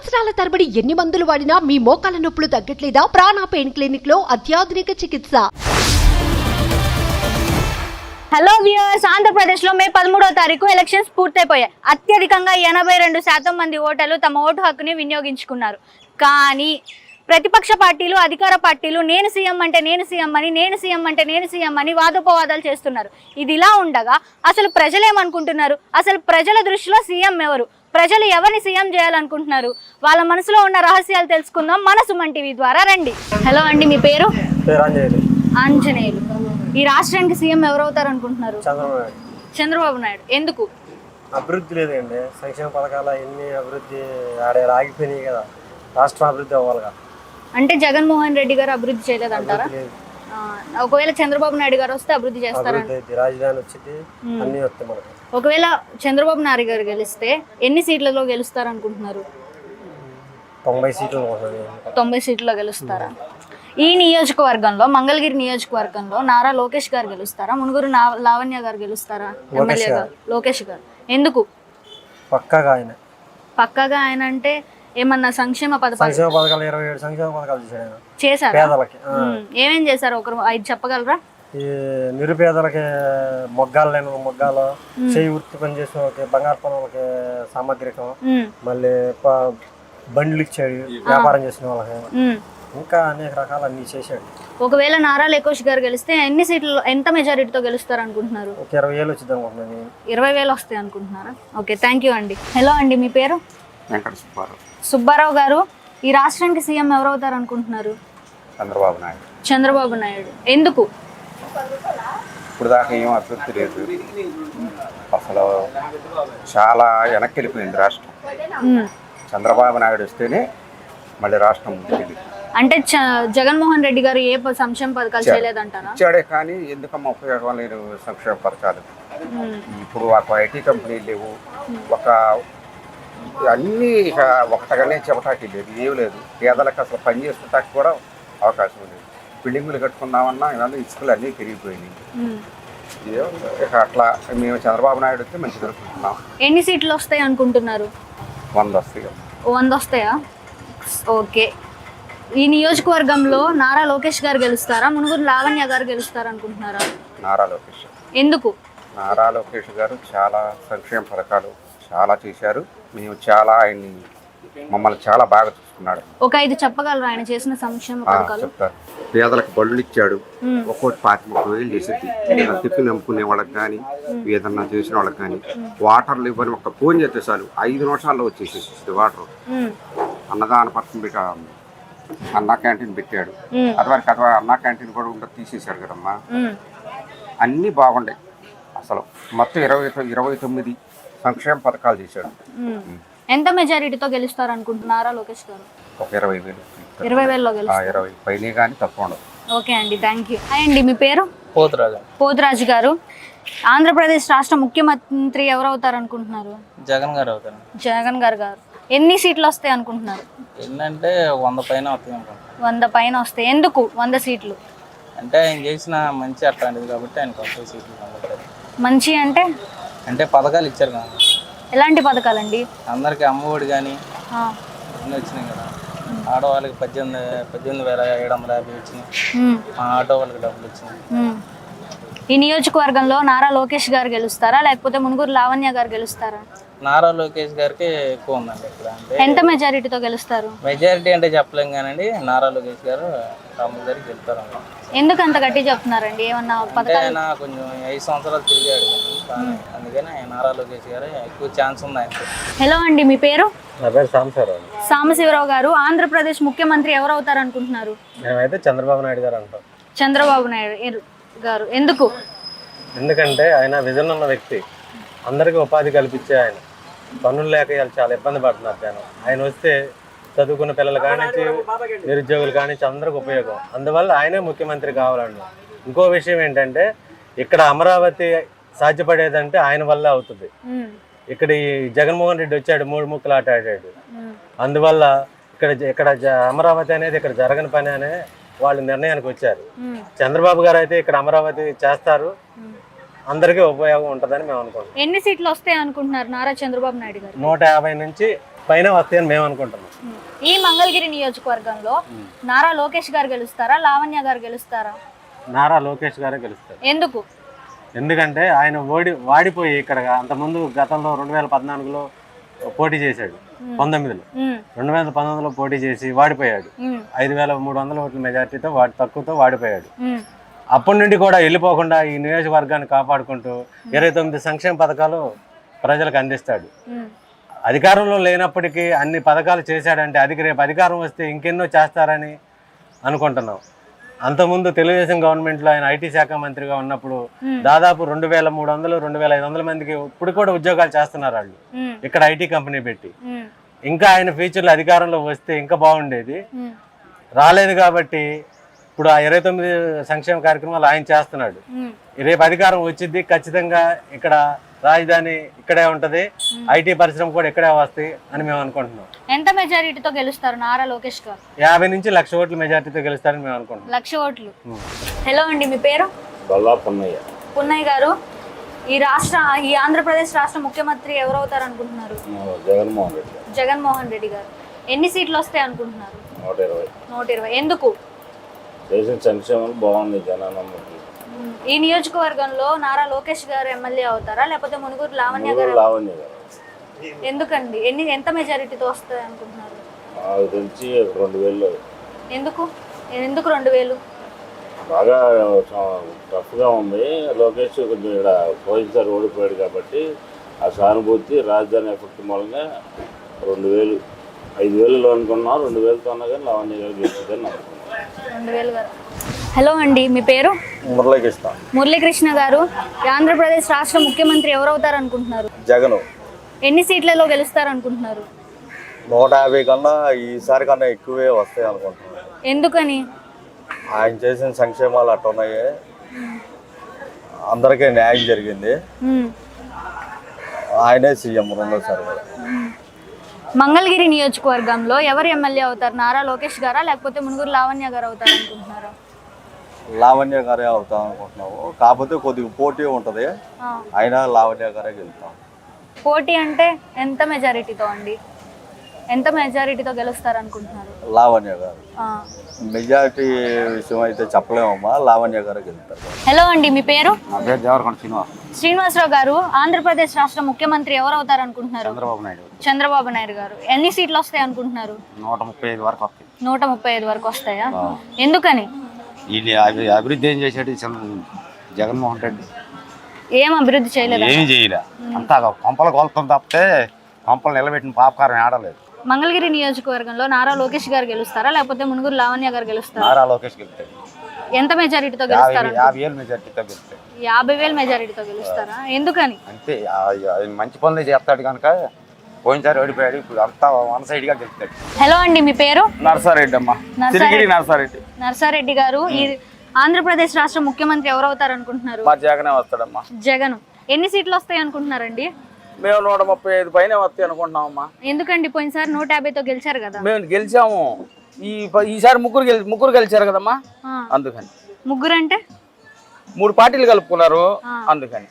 సంవత్సరాల తరబడి ఎన్ని మందులు వాడినా మీ మోకాల నొప్పులు తగ్గట్లేదా? ప్రాణ పెయిన్ క్లినిక్ లో అత్యాధునిక చికిత్స. హలో వ్యూయర్స్, ఆంధ్రప్రదేశ్ లో మే 13వ తారీఖు ఎలక్షన్స్ పూర్తయిపోయాయి. అత్యధికంగా 82% మంది ఓటర్లు తమ ఓటు హక్కుని వినియోగించుకున్నారు. కానీ ప్రతిపక్ష పార్టీలు, అధికార పార్టీలు నేను సీఎం అంటే నేను సీఎం అని, నేను సీఎం అంటే నేను సీఎం అని వాదోపవాదాలు చేస్తున్నారు. ఇది ఇలా ఉండగా అసలు ప్రజలు ఏమనుకుంటున్నారు? అసలు ప్రజల దృష్టిలో సీఎం ఎవరు? ప్రజలు ఎవరిని సీఎం చేయాలనుకుంటున్నారు? వాళ్ళ మనసులో ఉన్న రహస్యాలు తెలుసుకుందాం మన సుమన్ టీవీ ద్వారా. రండి. హలో అండి, మీ పేరు? ఆంజనేయులు. ఈ రాష్ట్రానికి సీఎం ఎవరవుతారు అనుకుంటున్నారు? చంద్రబాబు నాయుడు. ఎందుకు? అభివృద్ధి లేదండి. సంక్షేమ పథకాలు ఎన్ని అభివృద్ధి ఆగిపోయినాయి కదా, రాష్ట్రం అభివృద్ధి అవ్వాలిగా. అంటే జగన్మోహన్ రెడ్డి గారు అభివృద్ధి చేయలేదంటారా? ఒకవేళ చంద్రబాబు నాయుడు గారు వస్తే అభివృద్ధి చేస్తారా? రాజధాని వచ్చింది, అన్ని వస్తాయి మనకు. ఒకవేళ చంద్రబాబు నాయుడు గారు గెలిస్తే ఎన్ని సీట్లలో గెలుస్తారు అనుకుంటున్నారు? 90 సీట్లు. 90 సీట్లలో గెలుస్తారా? ఈ నియోజకవర్గంలో, మంగళగిరి నియోజకవర్గంలో నారా లోకేష్ గారు గెలుస్తారా? మునుగురు లావణ్య గారు గెలుస్తారా? ఎమ్మెల్యేగా లోకేష్ గారు. ఎందుకు? పక్కాగా ఆయన. పక్కాగా ఆయన అంటే ఏమన్నా సంక్షేమ పథకాలు 27 సంక్షేమ పథకాలు చేశారు? పేదలకి ఏమేం చేశారు? ఒకరు 5 చెప్పగలరా? ఈ నిరుపేదలకి మొగ్గాలు లేని మొగ్గాలు, చేయి వృత్తి పని చేసిన వాళ్ళకి బంగారు పనులకి సామగ్రికం, మళ్ళీ బండ్లు ఇచ్చాడు వ్యాపారం చేసిన వాళ్ళకి, ఇంకా అనేక రకాలు అన్ని చేశాడు. ఒకవేళ నారా లోకేష్ గారు గెలిస్తే ఎన్ని సీట్లు, ఎంత మెజారిటీతో గెలుస్తారు అనుకుంటున్నారు? 20,000 వచ్చింది అనుకుంటున్నాను. 20,000 వస్తాయి అనుకుంటున్నారా? ఓకే, థ్యాంక్ యూ అండి. హలో అండి, మీ పేరు? సుబ్బారావు గారు. ఈ రాష్ట్రానికి సీఎం ఎవరవుతారు అనుకుంటున్నారు? చంద్రబాబు నాయుడు. చంద్రబాబు నాయుడు. ఎందుకు? ఇప్పుడు దాకా ఏం అభివృద్ధి లేదు, అసలు చాలా వెనక్కి వెళ్ళిపోయింది రాష్ట్రం. చంద్రబాబు నాయుడు వస్తేనే మళ్ళీ రాష్ట్రం ముందుకెళ్ళి. అంటే జగన్మోహన్ రెడ్డి గారు ఏ సంక్షేమ పథకాలు చేయలేదంటారా? ఇచ్చాడే కానీ ఎందుకమ్మా ఉపయోగం లేదు సంక్షేమ పథకాలు. ఇప్పుడు ఒక ఐటీ కంపెనీలు లేవు, ఒక అన్నీ ఒకటగానే చెప్పటానికి లేదు, ఏమి లేదు. పేదలకు అసలు పని చేసుకుంటానికి కూడా అవకాశం లేదు. బిల్డింగులు కట్టుకుందామన్నా ఇవన్నీ ఇసుకలు అన్నీ పెరిగిపోయినాయి. ఇక అట్లా మేము చంద్రబాబు నాయుడు వస్తే మంచి దొరుకుతున్నాం. ఎన్ని సీట్లు వస్తాయి అనుకుంటున్నారు? 100 వస్తాయి. 100 వస్తాయా? ఓకే. ఈ నియోజకవర్గంలో నారా లోకేష్ గారు గెలుస్తారా, మునుగురు లావణ్య గారు గెలుస్తారా అనుకుంటున్నారా? నారా లోకేష్. ఎందుకు? నారా లోకేష్ గారు చాలా సంక్షేమ పథకాలు చాలా చేశారు. మేము చాలా ఆయన్ని, మమ్మల్ని చాలా బాగా చూసుకున్నాడు. ఒక 5 చెప్పగలరు ఆయన చేసిన సంక్షేమ పథకాలు? చెప్తారు. పేదలకు బళ్ళు ఇచ్చాడు, ఒక్కోటి 25,000 చేసేది. తిప్పి నమ్ముకునే వాళ్ళకి కానీ, ఏదన్నా చేసిన వాళ్ళకి కానీ, వాటర్లు ఇవ్వని ఒక ఫోన్ చేస్తే చాలు 5 నిమిషాల్లో వచ్చేసేసి వాటర్. అన్నదాన పథకం పెట్ట, అన్నా క్యాంటీన్ పెట్టాడు. అదివరకు అన్నా క్యాంటీన్ కూడా ఉంటే తీసేశాడు కదమ్మా. అన్నీ బాగుండే. అసలు మొత్తం 29 సంక్షేమ పథకాలు చేశాడు. ఎంత మెజారిటీతో గెలుస్తారు అనుకుంటున్నారా లోకేష్ గారు? ఒక 20,000. 20,000లో గెలుస్తారు. 20 పైనే కానీ తక్కువ ఉండదు. ఓకే అండి, థ్యాంక్ యూ. హాయ్ అండి, మీ పేరు? పోతురాజు గారు. ఆంధ్రప్రదేశ్ రాష్ట్ర ముఖ్యమంత్రి ఎవరు అవుతారు అనుకుంటున్నారు? జగన్ గారు అవుతారు. జగన్ గారు. ఎన్ని సీట్లు వస్తాయి అనుకుంటున్నారు? ఏంటంటే 100 పైన వస్తాయి అనుకుంటున్నాను. 100 పైన వస్తాయి. ఎందుకు 100 సీట్లు? అంటే ఆయన చేసిన మంచి అట్లాంటిది కాబట్టి ఆయనకు 100 సీట్లు కనబడతాయి. మంచి అంటే పథకాలు ఇచ్చారు కదా. ఎలాంటి పథకాలండి? అందరికి అమ్మఒడి కానీ అన్నీ వచ్చినాయి కదా. ఆడవాళ్ళకి 18,750 వచ్చినాయి. ఆటో వాళ్ళకి డబ్బులు వచ్చినాయి. ఈ నియోజకవర్గంలో నారా లోకేష్ గారు గెలుస్తారా, లేకపోతే మునుగురు లావణ్య గారు గెలుస్తారా? నారా లోకేష్ గారికి ఎక్కువ ఉందండి ఇక్కడ. అంటే ఎంత మెజారిటీతో గెలుస్తారు? మెజారిటీ అంటే చెప్పలేం కానండి, నారా లోకేష్ గారు రాముగారికి గెలుస్తారు. ఎందుకు అంత గట్టి చెప్తున్నారండి? ఏమన్నా ఆయన కొంచెం 5 సంవత్సరాలు తిరిగాడు, అందుకని నారా లోకేష్ గారు ఎక్కువ ఛాన్స్ ఉంది ఆయనకి. హలో అండి, మీ పేరు? నా పేరు సాంబశివరావు గారు. ఆంధ్రప్రదేశ్ ముఖ్యమంత్రి ఎవరు అవుతారు అనుకుంటున్నారు? మేమైతే చంద్రబాబు నాయుడు గారు అంటాం. చంద్రబాబు నాయుడు గారు. ఎందుకు? ఎందుకంటే ఆయన విజన్ ఉన్న వ్యక్తి, అందరికీ ఉపాధి కల్పించే ఆయన. పనులు లేక చాలా ఇబ్బంది పడుతున్నారు జనం. ఆయన వస్తే చదువుకున్న పిల్లలు కానించి, నిరుద్యోగులు కానించి అందరికి ఉపయోగం. అందువల్ల ఆయనే ముఖ్యమంత్రి కావాలండి. ఇంకో విషయం ఏంటంటే, ఇక్కడ అమరావతి సాధ్యపడేదంటే ఆయన వల్ల అవుతుంది. ఇక్కడ ఈ జగన్మోహన్ రెడ్డి వచ్చాడు, 3 ముక్కలు ఆట ఆడాడు. అందువల్ల ఇక్కడ అమరావతి అనేది ఇక్కడ జరగని పని అనే వాళ్ళు నిర్ణయానికి వచ్చారు. చంద్రబాబు గారు అయితే ఇక్కడ అమరావతి చేస్తారు, అందరికీ ఉపయోగం ఉంటుందని మేము అనుకుంటున్నాం. ఎన్ని సీట్లు వస్తాయి అనుకుంటున్నారు నారా చంద్రబాబు నాయుడు గారు? 150 నుంచి పైన వస్తాయని మేము అనుకుంటున్నాం. ఈ మంగళగిరి నియోజకవర్గంలో నారా లోకేష్ గారు గెలుస్తారా, లావణ్య గారు గెలుస్తారా? నారా లోకేష్ గారే గెలుస్తారు. ఎందుకు? ఎందుకంటే ఆయన వాడిపోయి ఇక్కడ అంతకుముందు గతంలో 2014లో పోటీ చేశాడు, 19లో 2019లో పోటీ చేసి వాడిపోయాడు. 5,300 ఓట్ల మెజార్టీతో తక్కువతో వాడిపోయాడు. అప్పటి నుండి కూడా వెళ్ళిపోకుండా ఈ నియోజకవర్గాన్ని కాపాడుకుంటూ 29 సంక్షేమ పథకాలు ప్రజలకు అందిస్తాడు. అధికారంలో లేనప్పటికీ అన్ని పథకాలు చేశాడంటే అది రేపు అధికారం వస్తే ఇంకెన్నో చేస్తారని అనుకుంటున్నాం. అంతకుముందు తెలుగుదేశం గవర్నమెంట్లో ఆయన ఐటీ శాఖ మంత్రిగా ఉన్నప్పుడు దాదాపు 2,300 2,500 మందికి ఇప్పుడు కూడా ఉద్యోగాలు చేస్తున్నారు వాళ్ళు ఇక్కడ ఐటీ కంపెనీ పెట్టి. ఇంకా ఆయన ఫ్యూచర్లో అధికారంలో వస్తే ఇంకా బాగుండేది. రాలేదు కాబట్టి ఇప్పుడు ఆ 29 సంక్షేమ కార్యక్రమాలు ఆయన చేస్తున్నాడు. రేపు అధికారం వచ్చింది, ఖచ్చితంగా ఇక్కడ రాజధాని ఇక్కడే ఉంటది, ఐటీ పరిశ్రమ కూడా ఇక్కడే వస్తాయి అని మేము అనుకుంటున్నాం. ఎంత మెజారిటీతో గెలుస్తారు నారా లోకేష్ గారు? 50 నుంచి 1,00,000 ఓట్ల మెజార్టీతో గెలుస్తారని మేము అనుకుంటున్నాం. 1,00,000 ఓట్లు. హలో అండి, మీ పేరు? పున్నయ్య గారు, ఈ ఆంధ్రప్రదేశ్ రాష్ట్ర ముఖ్యమంత్రి ఎవరు అవుతారు అనుకుంటున్నారు? జగన్మోహన్ రెడ్డి గారు. ఎన్ని సీట్లు వస్తాయి అనుకుంటున్నారు? 120. ఎందుకు? సంక్షేమం బాగుంది జనానికి. ఈ నియోజకవర్గంలో నారా లోకేష్ గారు ఎమ్మెల్యే అవుతారా, లేకపోతే మునుగురు లావణ్య గారు? ఎందుకండి? ఎంత మెజారిటీతో వస్తాయి అనుకుంటున్నారు? 2,000. ఎందుకు 2,000? బాగా టఫ్గా ఉంది. లోకేష్ కొంచెం ఇక్కడ పోయినసారి ఓడిపోయాడు కాబట్టి ఆ సానుభూతి రాజధాని ఎఫెక్ట్ మూలంగా 2,000 5,000 అనుకున్నాం. 2,000తో ఉన్నా కానీ లావణ్య గారు గెలుస్తుందని అనుకున్నాం. 2,000 గారు. హలో అండి, మీ పేరు? మురళీకృష్ణ గారు, ఆంధ్రప్రదేశ్ రాష్ట్ర ముఖ్యమంత్రి ఎవరు అవుతారు అనుకుంటున్నారు? జగన్. ఎన్ని సీట్లలో గెలుస్తారు అనుకుంటున్నారు? 150 కన్నా ఈసారి కన్నా ఎక్కువే వస్తాయి అనుకుంటున్నాను. ఎందుకని? ఆయన చేసిన సంక్షేమాలు అట్టున్నాయి, అందరికీ న్యాయం జరిగింది, ఆయనే సీఎం రెండోసారి. మంగళగిరి నియోజకవర్గంలో ఎవరు ఎమ్మెల్యే అవుతారు? నారా లోకేష్ గారా, లేకపోతే మునుగురు లావణ్య గారు అవుతారు అనుకుంటున్నారా? లావణ్య గారే అవుతాం అనుకుంటున్నాము. కాకపోతే కొద్దిగా పోటీ ఉంటుంది, అయినా లావణ్య గారే గెలుస్తాం. పోటీ అంటే ఎంత మెజారిటీతో అండి? ఎంత మెజారిటీతో గెలుస్తారు అనుకుంటున్నారు? లావణ్య గారు. మెజారిటీ విషయం అయితే చెప్పలేమమ్మా, లావణ్య గారే గెలుస్తారు. హలో అండి, మీ పేరు? శ్రీనివాస్. శ్రీనివాసరావు గారు, ఆంధ్రప్రదేశ్ రాష్ట్ర ముఖ్యమంత్రి ఎవరు అవుతారు అనుకుంటున్నారు? చంద్రబాబు నాయుడు గారు. ఎన్ని సీట్లు వస్తాయి అనుకుంటున్నారు? 135 వరకు వస్తాయి. 135 వరకు వస్తాయా? ఎందుకని? అభివృద్ధి ఏం చేశాడు జగన్మోహన్ రెడ్డి? ఏం అభివృద్ధి చేయలేదు? ఏం చేయలే, అంతా కొంపలు కొలుతాం తప్పితే కొంపలు నిలబెట్టిన పాపకారం ఆడలేదు. మంగళగిరి నియోజకవర్గంలో నారా లోకేష్ గారు గెలుస్తారా, లేకపోతే మునుగురు లావణ్య గారు గెలుస్తారా? నారా లోకేష్ గెలుస్తాడు. ఎంత మెజారిటీతో గెలుస్తారు? 50,000 మెజారిటీతో గెలుస్తాడు. 50,000 మెజారిటీతో గెలుస్తారా? ఎందుకని? అంతే, మంచి పనులు చేస్తాడు కనుక. పోయినసారి ఓడిపోయాడు, ఇప్పుడు అంతా వన్ సైడ్ గా గెలుస్తాడు. హలో అండి, మీ పేరు? నర్సారెడ్డి అమ్మా. నర్సారెడ్డి గారు, ఈ ఆంధ్రప్రదేశ్ రాష్ట్ర ముఖ్యమంత్రి ఎవరు అవుతారు అనుకుంటున్నారు? జగనే వస్తాడమ్మా. జగన్. ఎన్ని సీట్లు వస్తాయి అనుకుంటున్నారండి? మేము 135 పైన వస్తాయి అనుకుంటున్నామమ్మా. ఎందుకండి? పోయినసారి 150తో గెలిచారు కదా. మేము గెలిచాము, ఈసారి ముగ్గురు గెలిచారు కదమ్మా, అందుకని. ముగ్గురు అంటే 3 పార్టీలు కలుపుకున్నారు, అందుకని.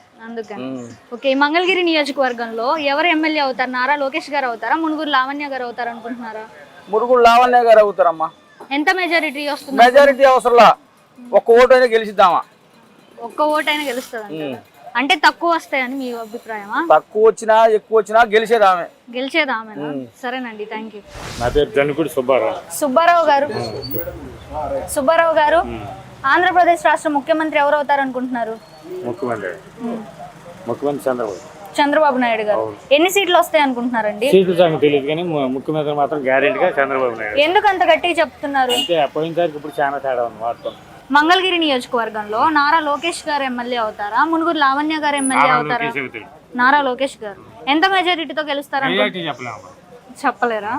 ఓకే, మంగళగిరి నియోజకవర్గంలో ఎవరు ఎమ్మెల్యే అవుతారు? నారా లోకేష్ గారు అవుతారా, మునుగురు లావణ్య గారు అవుతారు అనుకుంటున్నారా? మునుగురు లావణ్య గారు అవుతారమ్మా. ఎంత మెజారిటీ వస్తుంది? మెజారిటీ అవసరంలా, ఒక్క ఓటు అయినా గెలిచిద్దామా. ఒక్క ఓటు అయినా గెలుస్తుంది అంటే తక్కువ వస్తాయని మీ అభిప్రాయమా? తక్కువ వచ్చినా ఎక్కువ వచ్చినా గెలిచేదామే. సరేనండి, థ్యాంక్ యూ. నా పేరు జనుకుడి సుబ్బారావు గారు, ఆంధ్రప్రదేశ్ రాష్ట్ర ముఖ్యమంత్రి ఎవరు అవుతారు అనుకుంటున్నారు? ముఖ్యమంత్రి చంద్రబాబు నాయుడు గారు. ఎన్ని సీట్లు వస్తాయి అనుకుంటున్నారండి? సీట్లు సంగతి తెలియదు కానీ ముఖ్యమంత్రి మాత్రం గ్యారెంటీగా చంద్రబాబు నాయుడు. ఎందుకు అంత గట్టిగా చెప్తున్నారు? పోయినసారికి ఇప్పుడు చాలా తేడా ఉంది వార్త. మంగళగిరి నియోజకవర్గంలో నారా లోకేష్ గారు ఎమ్మెల్యే అవుతారా, మునుగురు లావణ్య గారు ఎమ్మెల్యే అవుతారా? నారా లోకేష్ గారు. ఎంత మెజారిటీతో గెలుస్తారా? చెప్పలేరా?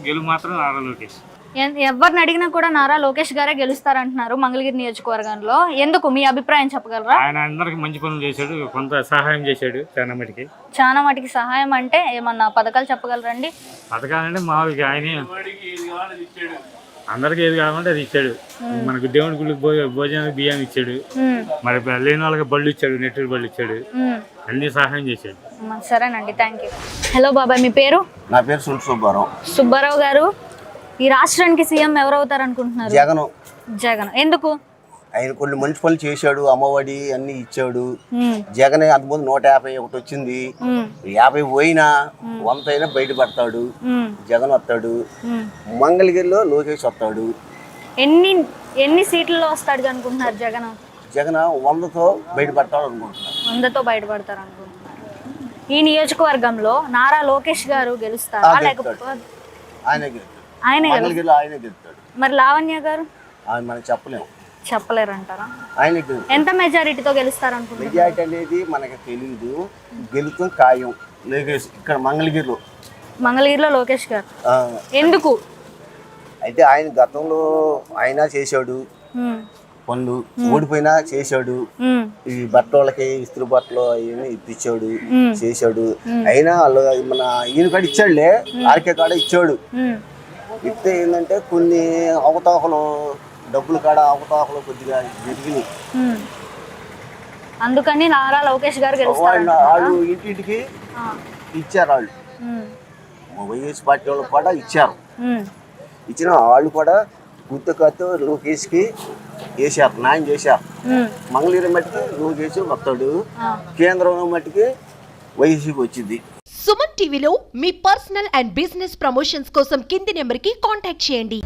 గెలుపు మాత్రం నారా లోకేష్. ఎవరిని అడిగినా కూడా నారా లోకేష్ గారే గెలుస్తారంటున్నారు మంగళగిరి నియోజకవర్గంలో. ఎందుకు, మీ అభిప్రాయం చెప్పగలరా? ఆయన అందరికి మంచి పనులు చేశాడు, కొంత సహాయం చేశాడు. చాలా మటుకి సహాయం అంటే ఏమన్నా పథకాలు చెప్పగలరండి? పథకాలంటే మామూలుగా అందరికి ఏది కావాలంటే అది ఇచ్చాడు. మనకు దేవుడి గుడికి భోజనానికి బియ్యం ఇచ్చాడు, మరి లేని వాళ్ళకి బళ్ళు ఇచ్చాడు, నెట్టెలు బళ్ళు ఇచ్చాడు, అన్ని సహాయం చేశాడు. సరేనండి, థ్యాంక్ యూ. హలో బాబాయ్, మీ పేరు? నా పేరు సుంటి సుబ్బారావు. సుబ్బారావు గారు, ఈ రాష్ట్రానికి సీఎం ఎవరు అవుతారు అనుకుంటున్నారు? జగన్. జగన్. ఎందుకు? ఆయన కొన్ని మంచి పనులు చేశాడు, అమ్మఒడి అన్ని ఇచ్చాడు. జగన్ అంతకుముందు 151 వచ్చింది, 50 పోయినా 100 అయినా బయటపడతాడు. జగన్ వస్తాడు. మంగళగిరిలో లోకేష్ వస్తాడు. ఎన్ని సీట్లలో వస్తాడు అనుకుంటున్నారు జగన్? జగన్ 100తో బయటపడతాడు అనుకుంటున్నారు. 100తో బయటపడతారు అనుకుంటున్నారు. ఈ నియోజకవర్గంలో నారా లోకేష్ గారు గెలుస్తారా లేకపోతే ఆయనే గెలుస్తాడు. ఆయనే గెలుస్తాడు. మరి లావణ్య గారు? ఆయన మనం చెప్పలేము. చెప్పలేరంటారా? ఆయన ఎంత మెజారిటీతో గెలుస్తారు అనుకుంటున్నారు? మెజారిటీ అనేది మనకి తెలియదు, గెలుతం ఖాయం. లోకేష్ ఇక్కడ మంగళగిరిలో లోకేష్ గారు. ఎందుకు? అయితే ఆయన గతంలో ఆయన చేశాడు పనులు, ఓడిపోయినా చేశాడు. ఈ బట్టలకి ఇస్త్రీ బట్టలు అవన్నీ ఇప్పించాడు, చేశాడు. అయినా వాళ్ళు మన ఈయన కాడ ఇచ్చాడులే, ఆర్కే కాడ ఇచ్చాడు. ఇస్తే ఏంటంటే కొన్ని అవతాహలు, డబ్బులు కాడ అవతాహలు కొద్దిగా జరిగినాయి. అందుకని నారా లోకేష్ గారు గెలుస్తారు. వాళ్ళు ఇంటింటికి ఇచ్చారు. వాళ్ళు వైఎస్ పార్టీ వాళ్ళు కూడా ఇచ్చారు. ఇచ్చిన వాళ్ళు కూడా గుర్తుకతో లోకేష్ కి వేసారు, న్యాయం చేశారు. మంగళగిరి మట్టికి లోకేష్ వస్తాడు, కేంద్రంలో మట్టికి వైసీపీ వచ్చింది. సుమన్ టీవీలో మీ పర్సనల్ అండ్ బిజినెస్ ప్రమోషన్స్ కోసం కింది నెంబర్కి కాంటాక్ట్ చేయండి.